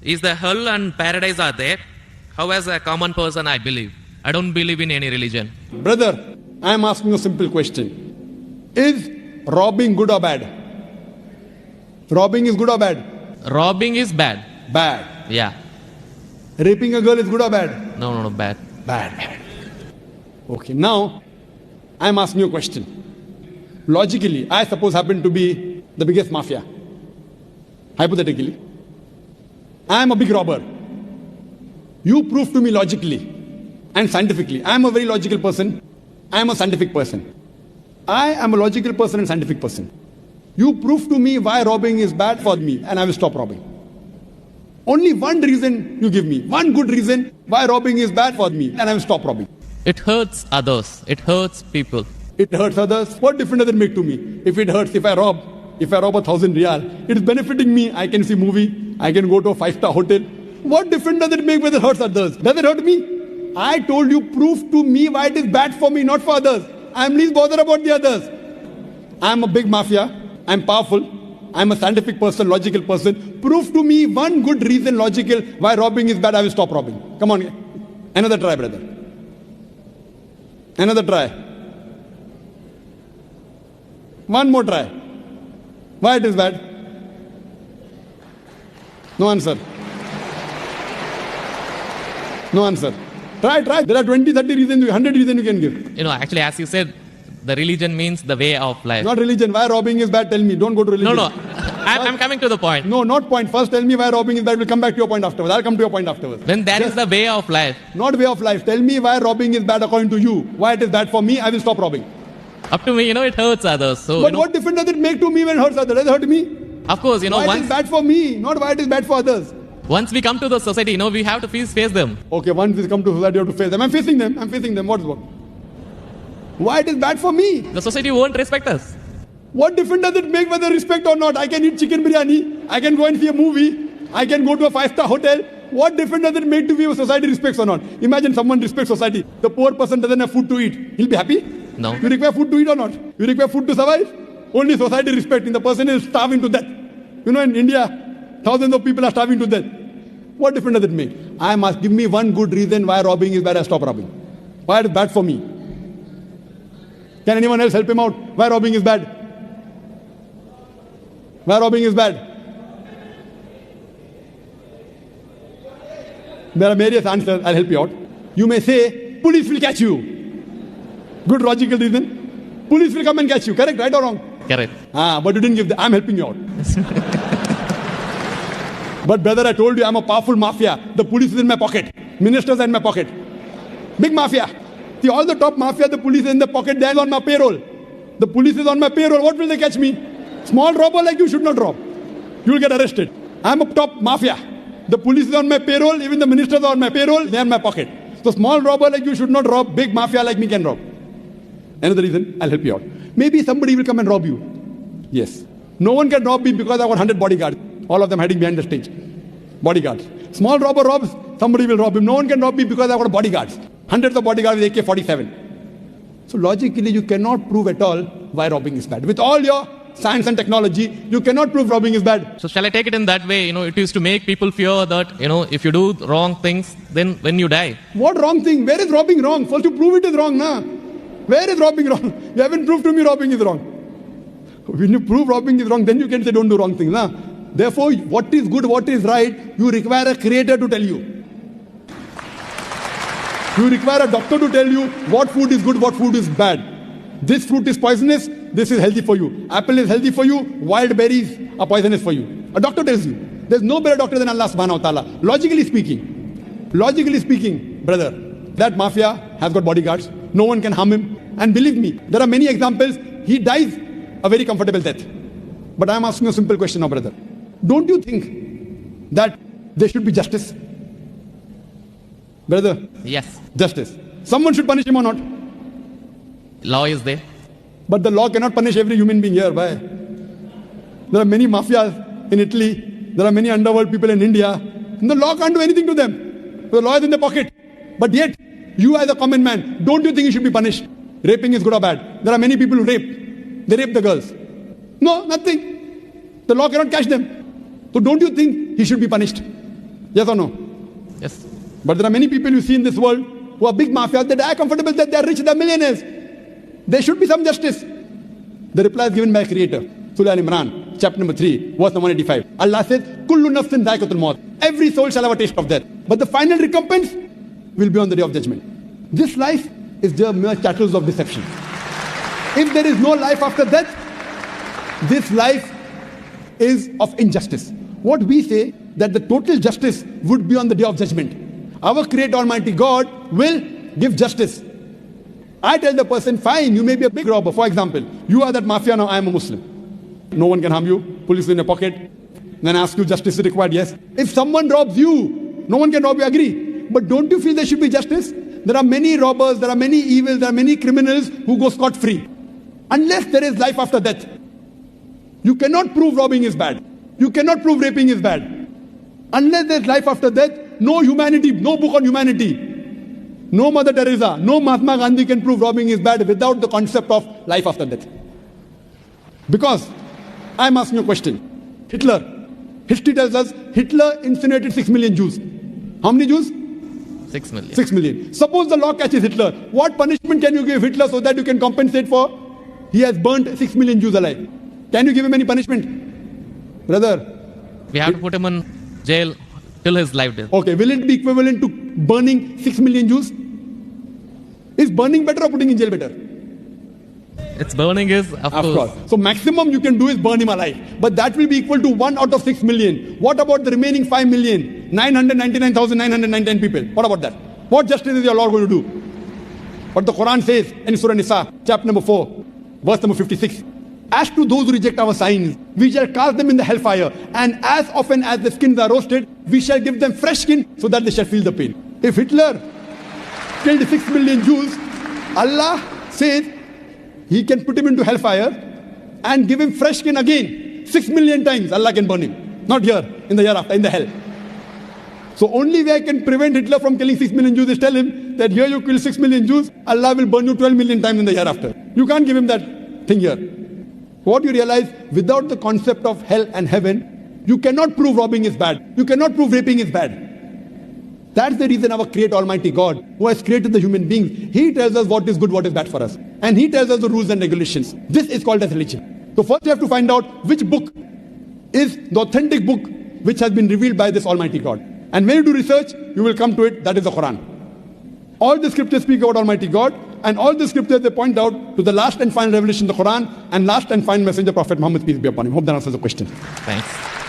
Is the hell and paradise are there? How as a common person I believe. I don't believe in any religion. Brother, I am asking you a simple question. Is robbing good or bad? Robbing is good or bad? Robbing is bad. Bad. Yeah. Raping a girl is good or bad? No, bad. Bad. Okay, now I am asking you a question. Logically, I suppose happen to be the biggest mafia. Hypothetically. I am a big robber. You prove to me logically and scientifically. I am a very logical person. I am a scientific person. I am a logical person and scientific person. You prove to me why robbing is bad for me and I will stop robbing. Only one reason you give me. One good reason why robbing is bad for me and I will stop robbing. It hurts others. It hurts people. It hurts others. What difference does it make to me? If it hurts, if I rob 1,000 riyal, it is benefiting me. I can see movie. I can go to a 5-star hotel. What difference does it make whether it hurts others? Does it hurt me? I told you, prove to me why it is bad for me, not for others. I am least bothered about the others. I am a big mafia. I am powerful. I am a scientific person, logical person. Prove to me one good reason, logical, why robbing is bad. I will stop robbing. Come on. Another try, brother. Another try. One more try. Why it is bad? No answer. No answer. Try. There are 20, 30 reasons, 100 reasons you can give. Actually, as you said, the religion means the way of life. Not religion. Why robbing is bad? Tell me. Don't go to religion. No. I'm coming to the point. No, not point. First tell me why robbing is bad. We'll come back to your point afterwards. I'll come to your point afterwards. Then that is the way of life. Not way of life. Tell me why robbing is bad according to you. Why it is bad for me, I will stop robbing. Up to me, it hurts others. So, but what difference does it make to me when it hurts others? Does it hurt me? Of course, why it is bad for me, not why it is bad for others. Once we come to the society, we have to face them. Okay, once we come to society, you have to face them. I'm facing them. What is what? Why it is bad for me? The society won't respect us. What difference does it make whether respect or not? I can eat chicken biryani. I can go and see a movie. I can go to a 5-star hotel. What difference does it make to me if society respects or not? Imagine someone respects society. The poor person doesn't have food to eat. He'll be happy? No. You require food to eat or not? You require food to survive? Only society respecting. The person is starving to death. In India, thousands of people are starving to death. What difference does it make? I must give me one good reason why robbing is bad. I stop robbing. Why it is bad for me? Can anyone else help him out? Why robbing is bad? Why robbing is bad? There are various answers. I'll help you out. You may say, police will catch you. Good logical reason. Police will come and catch you. Correct, right or wrong? Correct. But you didn't give I'm helping you out. But brother, I told you I'm a powerful mafia. The police is in my pocket. Ministers are in my pocket. Big mafia. See, all the top mafia, the police is in the pocket. They're on my payroll. The police is on my payroll. What will they catch me? Small robber like you should not rob. You will get arrested. I'm a top mafia. The police is on my payroll. Even the ministers are on my payroll. They're in my pocket. So small robber like you should not rob. Big mafia like me can rob. Another reason, I'll help you out. Maybe somebody will come and rob you. Yes. No one can rob me because I got 100 bodyguards. All of them hiding behind the stage. Bodyguards. Small robber robs, somebody will rob him. No one can rob me because I got bodyguards. Hundreds of bodyguards with AK-47. So logically, you cannot prove at all why robbing is bad. With all your science and technology, you cannot prove robbing is bad. So shall I take it in that way? It is to make people fear that, if you do wrong things, then when you die. What wrong thing? Where is robbing wrong? First you prove it is wrong, na? Where is robbing wrong? You haven't proved to me robbing is wrong. When you prove robbing is wrong, then you can say don't do wrong things, na? Therefore, what is good, what is right, you require a creator to tell you. You require a doctor to tell you what food is good, what food is bad. This fruit is poisonous, this is healthy for you. Apple is healthy for you, wild berries are poisonous for you. A doctor tells you. There's no better doctor than Allah subhanahu wa ta'ala. Logically speaking, brother, that mafia has got bodyguards. No one can harm him. And believe me, there are many examples. He dies a very comfortable death. But I'm asking a simple question now, brother. Don't you think that there should be justice? Brother? Yes. Justice. Someone should punish him or not? Law is there. But the law cannot punish every human being here. Why? There are many mafias in Italy. There are many underworld people in India. And the law can't do anything to them. The law is in their pocket. But yet, you as a common man, don't you think you should be punished? Raping is good or bad? There are many people who rape. They rape the girls. No, nothing. The law cannot catch them. So don't you think he should be punished? Yes or no? Yes. But there are many people you see in this world who are big mafias. They die comfortable, that they are rich, they are millionaires. There should be some justice. The reply is given by Creator. Surah Al-Imran, chapter number 3, verse number 185. Allah says, Kullu nafsin dhaikatul maut. Every soul shall have a taste of death. But the final recompense will be on the day of judgment. This life is the mere chattels of deception. If there is no life after death, this life is of injustice. What we say, that the total justice would be on the day of judgment. Our Creator Almighty God will give justice. I tell the person, fine, you may be a big robber. For example, you are that mafia, now I am a Muslim. No one can harm you, police in your pocket. Then ask you, justice is required, yes. If someone robs you, no one can rob you, agree. But don't you feel there should be justice? There are many robbers, there are many evils, there are many criminals who go scot-free. Unless there is life after death. You cannot prove robbing is bad. You cannot prove raping is bad. Unless there is life after death, no humanity, no book on humanity, no Mother Teresa, no Mahatma Gandhi can prove robbing is bad without the concept of life after death. Because I'm asking you a question. Hitler. History tells us Hitler incinerated 6 million Jews. How many Jews? 6 million. 6 million. Suppose the law catches Hitler. What punishment can you give Hitler so that you can compensate for? He has burnt 6 million Jews alive. Can you give him any punishment? Brother. We have to put him in jail till his life death. Okay, will it be equivalent to burning 6 million Jews? Is burning better or putting in jail better? It's burning is, of course. So maximum you can do is burn him alive. But that will be equal to 1 out of 6 million. What about the remaining 5 million? 999,999 people. What about that? What justice is your Lord going to do? What the Quran says in Surah Nisa, chapter number 4, verse number 56. As to those who reject our signs, we shall cast them in the hellfire. And as often as the skins are roasted, we shall give them fresh skin so that they shall feel the pain. If Hitler killed 6 million Jews, Allah says He can put him into hellfire and give him fresh skin again. 6 million times Allah can burn him. Not here, in the year after, in the hell. So only way I can prevent Hitler from killing 6 million Jews is tell him that here you kill 6 million Jews, Allah will burn you 12 million times in the year after. You can't give him that thing here. What you realize, without the concept of hell and heaven, you cannot prove robbing is bad. You cannot prove raping is bad. That's the reason our Creator Almighty God, who has created the human beings, He tells us what is good, what is bad for us. And He tells us the rules and regulations. This is called as religion. So first you have to find out which book is the authentic book which has been revealed by this Almighty God. And when you do research, you will come to it, that is the Quran. All the scriptures speak about Almighty God, and all the scriptures they point out to the last and final revelation, the Quran, and last and final messenger, Prophet Muhammad, peace be upon him. Hope that answers the question. Thanks.